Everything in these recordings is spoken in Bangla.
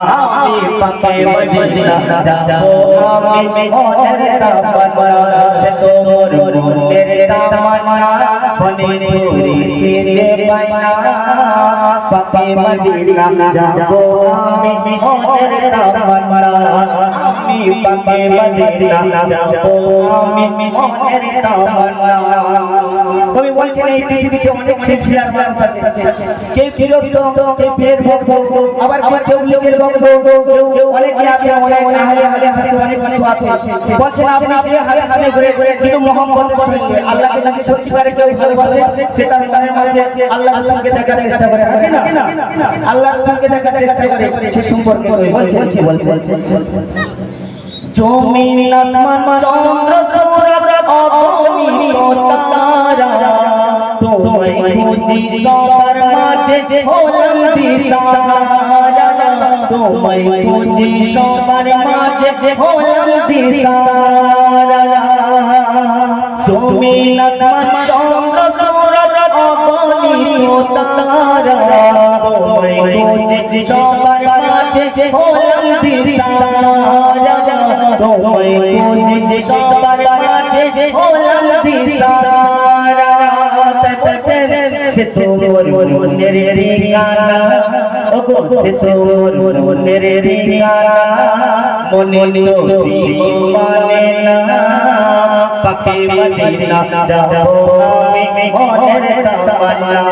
আমি পাকে মদিনা যাবো আমি মনের তামান্না সে তোর মনের তামান্না বনে ধরেছে যে পায়না পাকে মদিনা যাবো আমি মনের তামান্না আমি পাকে মদিনা যাবো আমি মনের তামান্না কবি বলছেন এই পৃথিবীতে অনেক সিলসিলার মানুষ আছে কেউ বিরক্ত কেউ পীরের ভক্ত আবার কেউ লোকের ভক্ত অনেকে আছে অনেক আহলে হাদিস আছে অনেক কিছু আছে বলছেন আপনি যে হাদিস ঘুরে কিন্তু মুহাম্মদের সঙ্গে আল্লাহকে যদি সত্যিকারে কেউ ভালোবাসে সেটা তার মাঝে আল্লাহর সঙ্গে দেখার চেষ্টা করে ঠিক না আল্লাহর সঙ্গে দেখার চেষ্টা করে সে সম্পর্কে বলছে জমিন আসমান চন্দ্র সূরজ অগণিত তারা তোমায় খুঁজি সবার মাঝে হলাম দিশাহারা তোমায় খুঁজি সবার মাঝে হলাম দিশাহারা জমিন আসমান চন্দ্র সূরজ অগণিত তারা তোমায় খুঁজি সবার মাঝে হলাম দিশাহারা তোমায় খুঁজি সবার মাঝে হলাম দিশাহারা সে তোর মনের ঠিকানা ওগো সে তোর মনের ঠিকানা মনে তো মানে না পাকে মদিনা যাবো আমি মনের তামান্না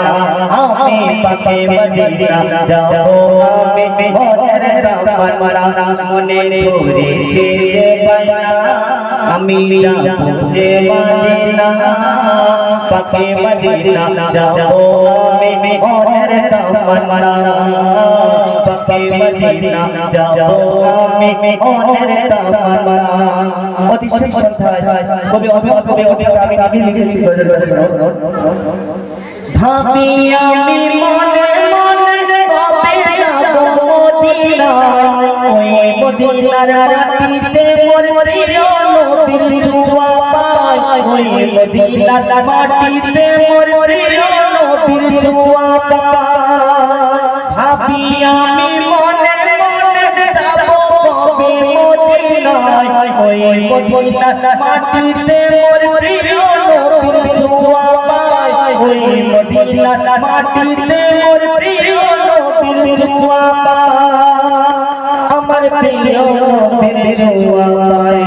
আমি পাকে মদিনা যাবো আমি মনের তামান্না মনে ধরেছে যে পায়না আমি যাবো যে মদিনা পাকে মদিনা যাবো আমি মনের তামান্না পাকে মদিনা যাবো আমি মনের তামান্না অতি সন্ধ্যায় কবি আমি নিজে লিখেছি ভাবি আমি মনে মনে কবে যাব মদিনা ওই মদিনার রাতিতে মোর প্রিয় নবীর ছোঁয়া পাই ওই মদিনার মাটিতে মোর প্রিয় নবীর ছোঁয়া পাই ভাবি আমি মনে মনে যাব কবে মদিনায় ওই মদিনার মাটিতে মোর প্রিয় নবীর ছোঁয়া পাই ওই মদিনার মাটিতে মোর প্রিয় নবীর ছোঁয়া পাই আমার প্রিয় নবীর ছোঁয়া পাই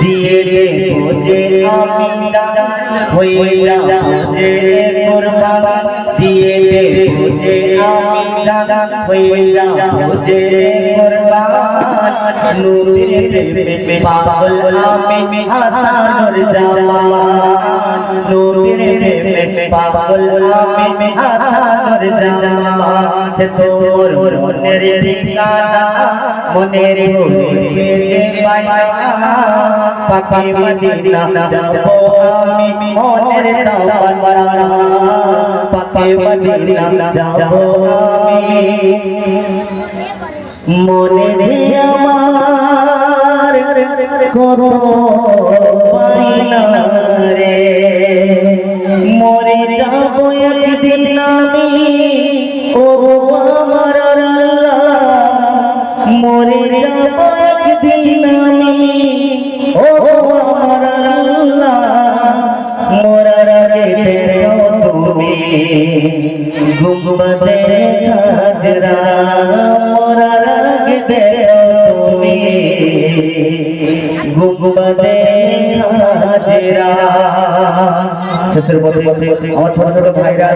দিয়ে দেবো যে আমি হইয়া যে কুরবান দিয়ে দেবো যে আমি হইয়া যে কুরবান নূরের প্রেমে পাগল আমি হাসানুর জামান নূরের প্রেমে পাগল আমি হাসানুর জামান সে তোর মনের ঠিকানা মনের হয়েছে যে পায়না পাকে মদিনা যাবো আমি মনের তামান্না পাকে মদিনা যাবো আমি মনে রে আমার কত পায়না রে মরে যাবো একদিন আমি ও আমার আল্লাহ মরে যাবো একদিন আমি ও আমার আল্লাহ মোরার আগে তুমি গুম্বদে খাজরা মোরার আগে তুমি গুম্বদে খাজরা শেষের পথে আমার ছোট ছোট ভাইরা